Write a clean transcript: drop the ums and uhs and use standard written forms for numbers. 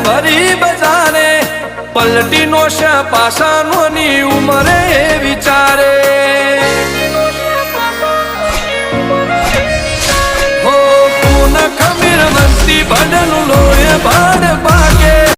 ભરી બજારે પલટી નો છે પાસાનો ની ઉમરે વિચારે હો તું ન ખમીર વંતી ભડન લોય ભાડ ભાડ